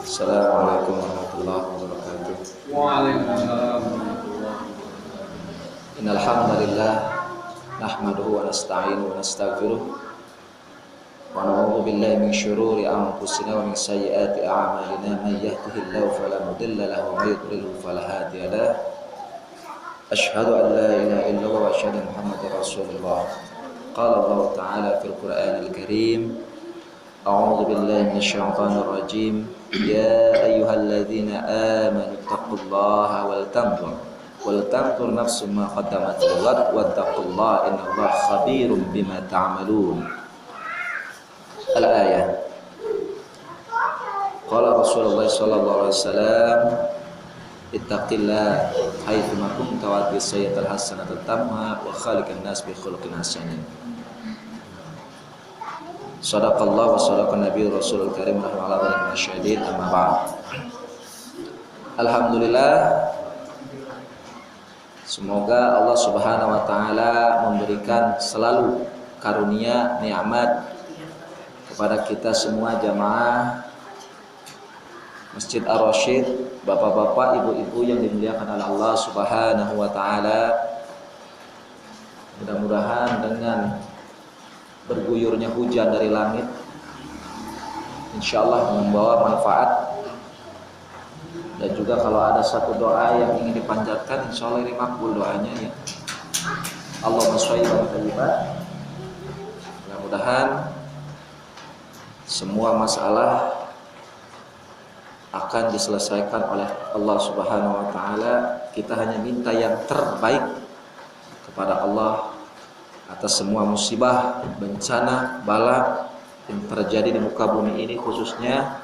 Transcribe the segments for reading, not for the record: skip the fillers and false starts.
Assalamualaikum warahmatullahi wabarakatuh. Waalaikumsalam. Innal hamdalillah nahmaduhu wa nasta'inuhu wa nastaghfiruh wa na'udzu billahi min shururi anfusina wa min sayyiati a'malina may yahdihillahu fala mudilla lahu wa may yudlilhu fala hadiya lahu. Asyhadu an la ilaha illallah wa asyhadu anna Muhammadar Rasulullah. Qala Allah ta'ala fil Qur'anil Karim, a'udzu billahi minasyaitonir rajim. Ya ayyuhalladzina amanu taqullaha wal tanzur nafsum ma qaddamat lighad wattaqullaha innallaha khabirum bima ta'malun. Al-ayah. Qala Rasulullah sallallahu alaihi wasallam, ittaqillah haitsu ma kunta wa atbi sayyi'atal hasanata tamha wa khaliqan nas bi khuluqin hasanin. Sadaqallah wa sadaqan nabiyyu rasulul karim rahmatullahi wabarakatuh. Amma ba'd. Alhamdulillah, semoga Allah Subhanahu wa taala memberikan selalu karunia nikmat kepada kita semua jamaah Masjid Ar-Rasyid, bapak-bapak, ibu-ibu yang dimuliakan oleh Allah Subhanahu wa taala. Mudah-mudahan dengan berguyurnya hujan dari langit insyaallah membawa manfaat, dan juga kalau ada satu doa yang ingin dipanjatkan insyaallah ini makbul doanya ya. Allahumma sholli wa sallim. Mudah-mudahan semua masalah akan diselesaikan oleh Allah Subhanahu wa taala. Kita hanya minta yang terbaik kepada Allah atas semua musibah, bencana, bala yang terjadi di muka bumi ini, khususnya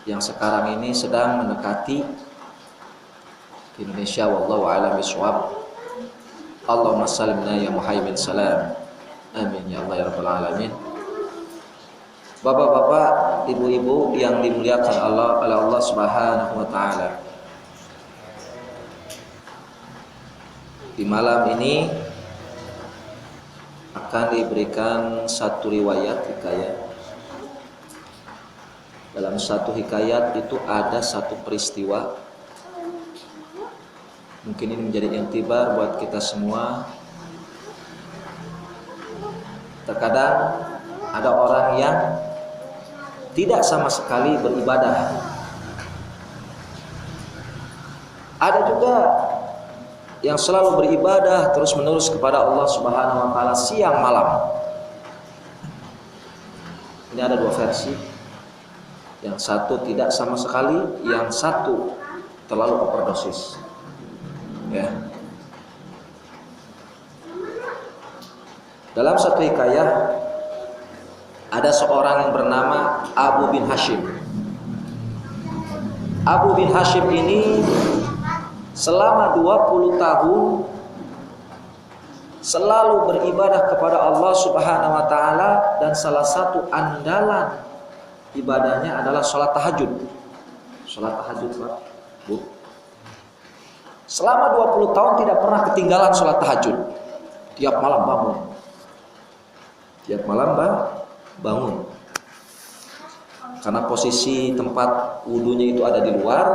yang sekarang ini sedang mendekati Indonesia. Wallahu a'lam bishawab. Allahumma sallimna ya muhaimin salam. Amin ya Allah ya rabbal alamin. Bapak-bapak, ibu-ibu yang dimuliakan oleh Allah Subhanahu wa taala. Di malam ini akan diberikan satu riwayat hikayat. Dalam satu hikayat itu ada satu peristiwa. Mungkin ini menjadi intibar buat kita semua. Terkadang ada orang yang tidak sama sekali beribadah. Ada juga yang selalu beribadah terus-menerus kepada Allah Subhanahu wa taala siang malam. Ini ada dua versi. Yang satu tidak sama sekali, yang satu terlalu overdosis. Ya. Dalam satu hikayah ada seorang yang bernama Abu bin Hashim. Abu bin Hashim ini selama 20 tahun selalu beribadah kepada Allah Subhanahu wa taala, dan salah satu andalan ibadahnya adalah sholat tahajud. Sholat tahajud, Pak. Bu. Selama 20 tahun tidak pernah ketinggalan sholat tahajud. Tiap malam bangun. Tiap malam bangun. Karena posisi tempat wudunya itu ada di luar,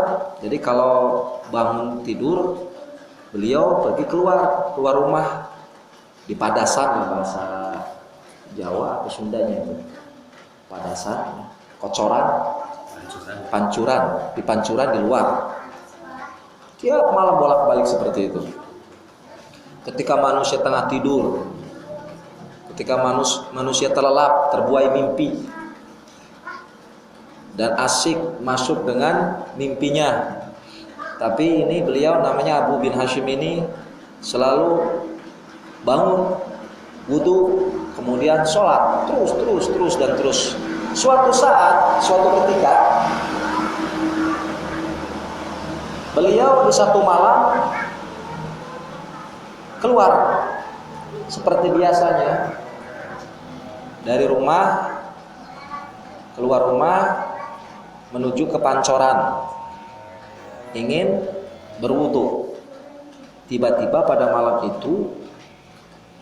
jadi kalau bangun tidur, beliau pergi keluar rumah di padasan, bahasa Jawa atau Sundanya itu. Padasan, kocoran, pancuran, di pancuran di luar. Tiap malam bolak-balik seperti itu. Ketika manusia tengah tidur, ketika manusia terlelap, terbuai mimpi, dan asik masuk dengan mimpinya. Tapi ini beliau namanya Abu bin Hashim ini selalu bangun, wudu, kemudian sholat, terus. Suatu saat, suatu ketika, beliau di satu malam keluar seperti biasanya dari rumah, keluar rumah menuju ke pancoran, ingin berwudu. Tiba-tiba pada malam itu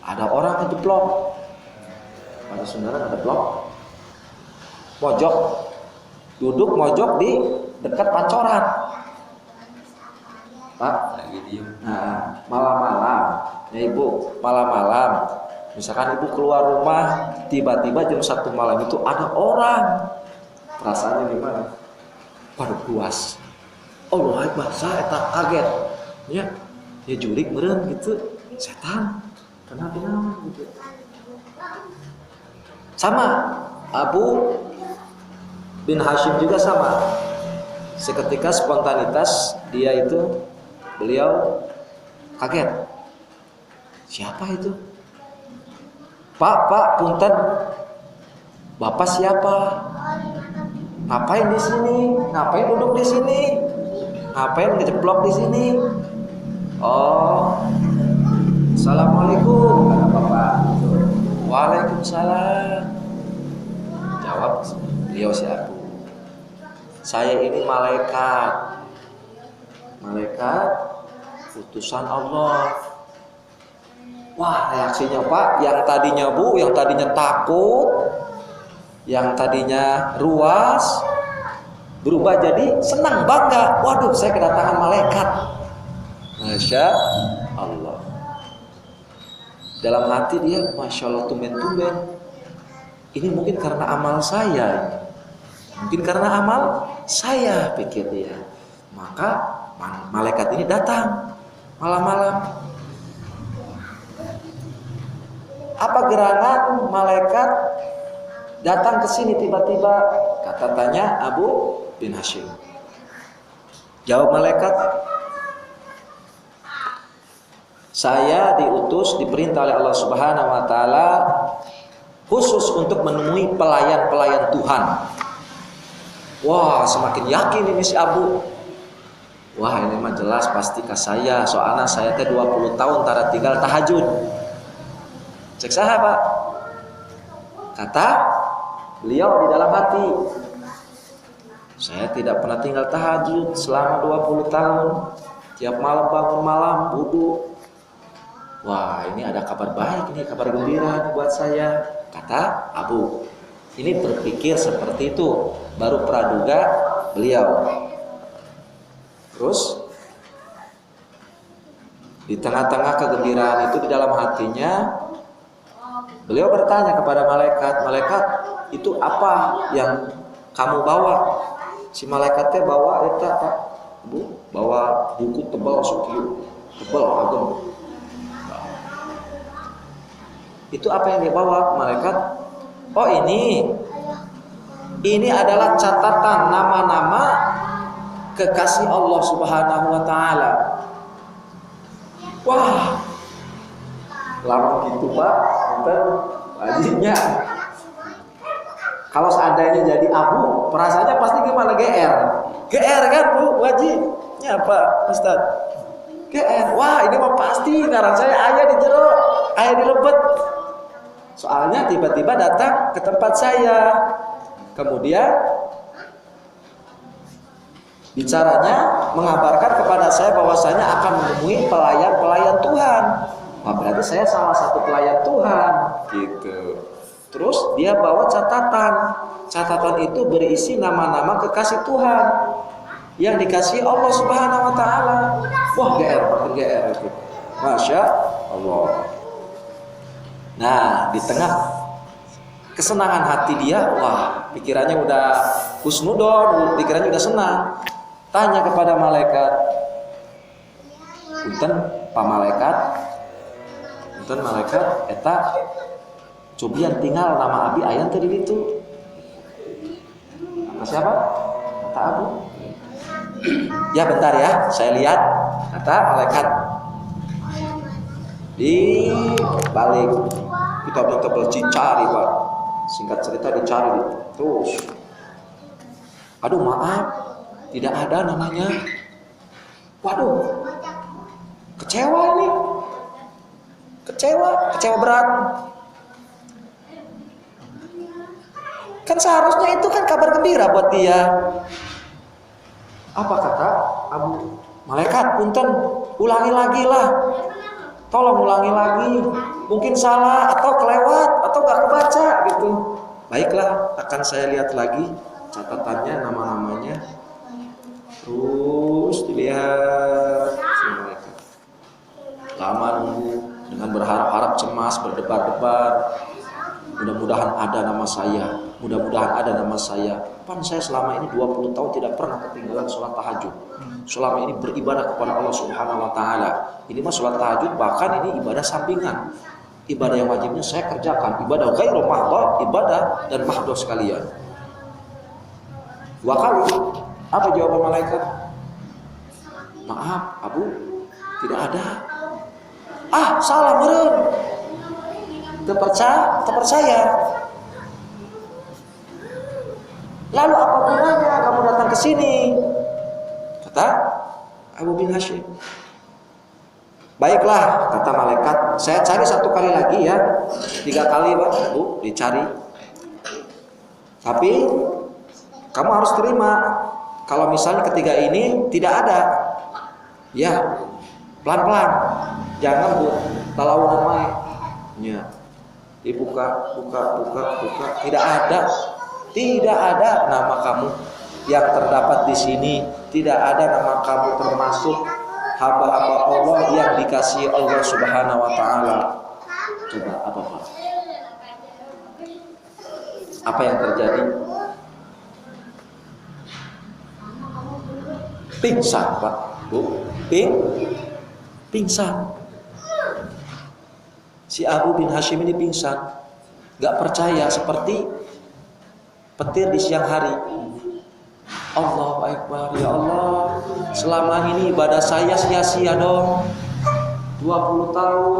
ada orang ngejeblok. Pada saudara ada blok, pojok duduk mojok di dekat pancoran. Pak, nah, malam-malam, ya ibu, malam-malam, misalkan ibu keluar rumah, tiba-tiba jam 1 malam itu ada orang, perasaannya gimana? Waduh, luas. Allah Akbar, saya tak kaget, ya jurik meren gitu, setan, kenapa gitu. Sama, Abu bin Hashim juga sama. Seketika spontanitas dia itu, beliau kaget. Siapa itu? Pak, punten. Bapak siapa? Ngapain di sini? Ngapain duduk di sini? Ngapain ngeceplok di sini? Oh, Assalamualaikum, kata bapak. Waalaikumsalam. Jawab beliau siapa? Saya ini malaikat utusan Allah. Wah, reaksinya Pak, yang tadinya takut, yang tadinya ruas, berubah jadi senang, bangga. Waduh, saya kedatangan malaikat. Masya Allah. Dalam hati dia, Masya Allah, tumben-tumben. Ini mungkin karena amal saya. Mungkin karena amal saya, pikir dia. Maka malaikat ini datang malam-malam. Apa gerangan malaikat datang ke sini tiba-tiba? Kata tanya Abu bin Hashim. Jawab malaikat, saya diutus, diperintah oleh Allah Subhanahu wa taala khusus untuk menemui pelayan-pelayan Tuhan. Wah, semakin yakin ini si Abu. Wah, ini mah jelas pasti ke saya. Soalnya saya teh 20 tahun tara tinggal tahajud. Cek saha, Pak? Kata beliau di dalam hati, saya tidak pernah tinggal tahajud selama 20 tahun. Tiap malam bangun malam wudu. Wah, ini ada kabar baik, ini kabar gembira buat saya. Kata Abu. Ini berpikir seperti itu, baru praduga beliau. Terus di tengah-tengah kegembiraan itu di dalam hatinya, beliau bertanya kepada malaikat, "Malaikat, itu apa yang kamu bawa?" Si malaikatnya bawa eta, Pak, Bu, bawa buku tebal sukiu, tebal ageng. Itu apa yang dia bawa, malaikat? Oh, ini adalah catatan nama-nama kekasih Allah Subhanahu wa taala. Wah, lama gitu Pak, ntar wajibnya. Kalau seandainya jadi Abu, perasaannya pasti gimana? GR kan Bu, wajibnya Pak Ustaz. GR, wah ini mah pasti ngarang saya ayah di jero, ayah di lebet. Soalnya tiba-tiba datang ke tempat saya, kemudian bicaranya mengabarkan kepada saya bahwasanya akan menemui pelayan-pelayan Tuhan. Wah, berarti saya salah satu pelayan Tuhan, gitu. Terus dia bawa catatan. Catatan itu berisi nama-nama kekasih Tuhan yang dikasihi Allah Subhanahu wa taala. Wah, GR itu. Masya Allah. Nah, di tengah kesenangan hati dia, wah, pikirannya udah husnudon, pikirannya udah senang. Tanya kepada malaikat, "Punten, Pak Malaikat, punten malaikat, eta cobian tinggal nama abi aya teh di ditu." Kata siapa? Kata Abu. "Ya bentar ya, saya lihat," kata malaikat. Di balik kitab tebal dicari, Pak. Singkat cerita dicari terus. Aduh, maaf, tidak ada namanya. Waduh, kecewa ini. Kecewa berat. Kan seharusnya itu kan kabar gembira buat dia. Apa kata Abu? "Malaikat, punten, ulangi lagi lah. Tolong ulangi lagi. Mungkin salah atau kelewat atau gak kebaca gitu." "Baiklah, akan saya lihat lagi catatannya, nama-namanya, terus dilihat sama mereka. Lama nunggu dengan berharap-harap, cemas, berdebar-debar. Mudah-mudahan ada nama saya, mudah-mudahan ada nama saya. Pan saya selama ini 20 tahun tidak pernah ketinggalan sholat tahajud. Selama ini beribadah kepada Allah Subhanahu wa taala. Ini mah sholat tahajud, bahkan ini ibadah sampingan. Ibadah yang wajibnya saya kerjakan, ibadah ghairu mahdhah, ibadah dan mahdhah sekalian. 2 kali. Apa jawaban malaikat? Maaf, Abu, tidak ada. Ah, salah meureun. Terpercaya. Lalu apa gunanya kamu datang ke sini? Kata Abu bin Hashim. Baiklah, kata malaikat, saya cari 1 kali lagi ya. 3 kali Pak, Bu, dicari. Tapi kamu harus terima. Kalau misalnya ketiga ini tidak ada, ya pelan-pelan. Jangan Bu, talawunan main. Ya. Dibuka, buka. Tidak ada nama kamu yang terdapat di sini. Tidak ada nama kamu termasuk hamba-hamba Allah yang dikasihi Allah Subhanahu wa taala. Coba apa Pak? Apa yang terjadi? Pingsan Pak, Bu. Pingsan. Si Abu bin Hashim ini pingsan, gak percaya, seperti petir di siang hari. Allahu Akbar, ya Allah, selama ini ibadah saya sia-sia dong. 20 tahun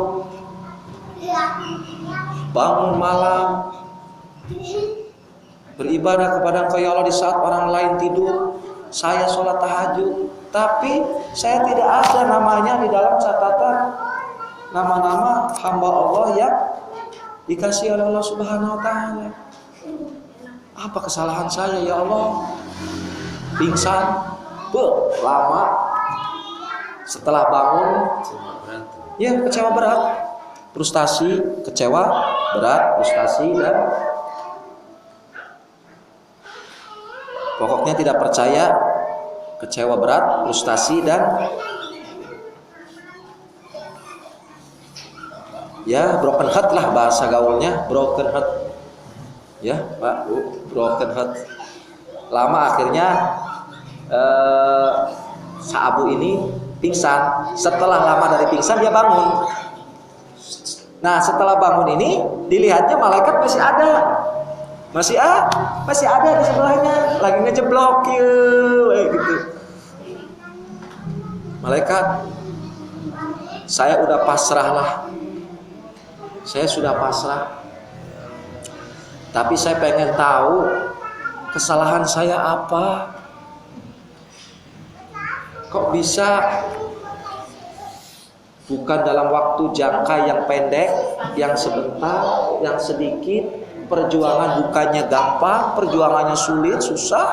bangun malam beribadah kepada Engkau ya Allah di saat orang lain tidur. Saya sholat tahajud, tapi saya tidak ada namanya di dalam catatan nama-nama hamba Allah yang dikasihi oleh Allah Subhanahu wa taala. Apa kesalahan saya ya Allah? Pingsan, lama. Setelah bangun, ya kecewa berat, frustasi, kecewa berat, frustasi dan pokoknya tidak percaya, kecewa berat, frustasi dan ya broken heart lah bahasa gaulnya, broken heart. Ya Pak, broken heart. Lama akhirnya Sa'abu ini pingsan. Setelah lama dari pingsan dia bangun. Nah setelah bangun ini dilihatnya malaikat masih ada. Masih ada di sebelahnya, lagi ngejeblok gitu. Malaikat, saya udah pasrah lah. Saya sudah pasrah. Tapi saya pengen tahu kesalahan saya apa. Kok bisa bukan dalam waktu jangka yang pendek, yang sebentar, yang sedikit, perjuangan bukannya gampang, perjuangannya sulit, susah.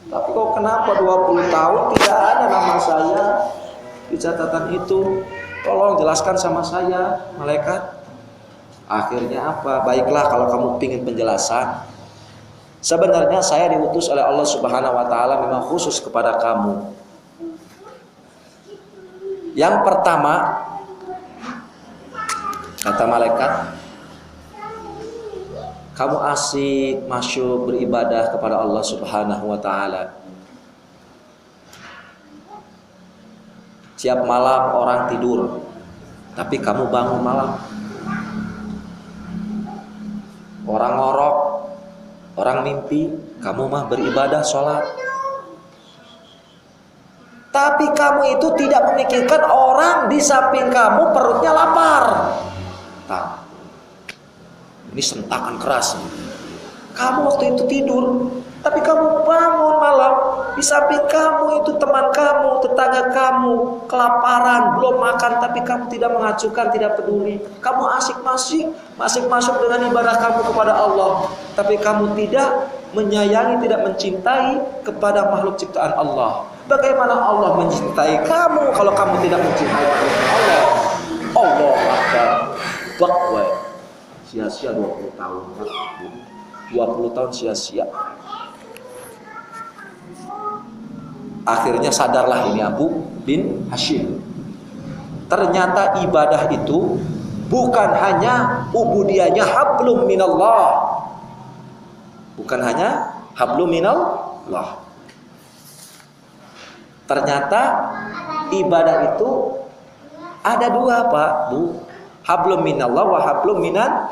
Tapi kok kenapa 20 tahun tidak ada nama saya di catatan itu? Tolong jelaskan sama saya, malaikat. Akhirnya apa? Baiklah kalau kamu ingin penjelasan. Sebenarnya saya diutus oleh Allah Subhanahu wa taala memang khusus kepada kamu. Yang pertama, kata malaikat, kamu asik masyuk beribadah kepada Allah Subhanahu wa taala. Tiap malam orang tidur, tapi kamu bangun malam. Orang ngorok, orang mimpi, kamu mah beribadah sholat. Tapi kamu itu tidak memikirkan orang di samping kamu perutnya lapar. Nah, ini sentakan keras. Kamu waktu itu tidur, tapi kamu bangun malam. Di samping kamu itu teman kamu, tetangga kamu kelaparan, belum makan, tapi kamu tidak mengacuhkan, tidak peduli. Kamu asik masuk dengan ibadah kamu kepada Allah, tapi kamu tidak menyayangi, tidak mencintai kepada makhluk ciptaan Allah. Bagaimana Allah mencintai kamu kalau kamu tidak mencintai Allah? Allah Akbar. Sia-sia 20 tahun. 20 tahun sia-sia. Akhirnya sadarlah ini Abu bin Hashim. Ternyata ibadah itu bukan hanya ubudiyahnya hablum minallah. Bukan hanya hablum minallah. Ternyata ibadah itu ada dua, Pak, Bu. Hablum minallah wa hablum minan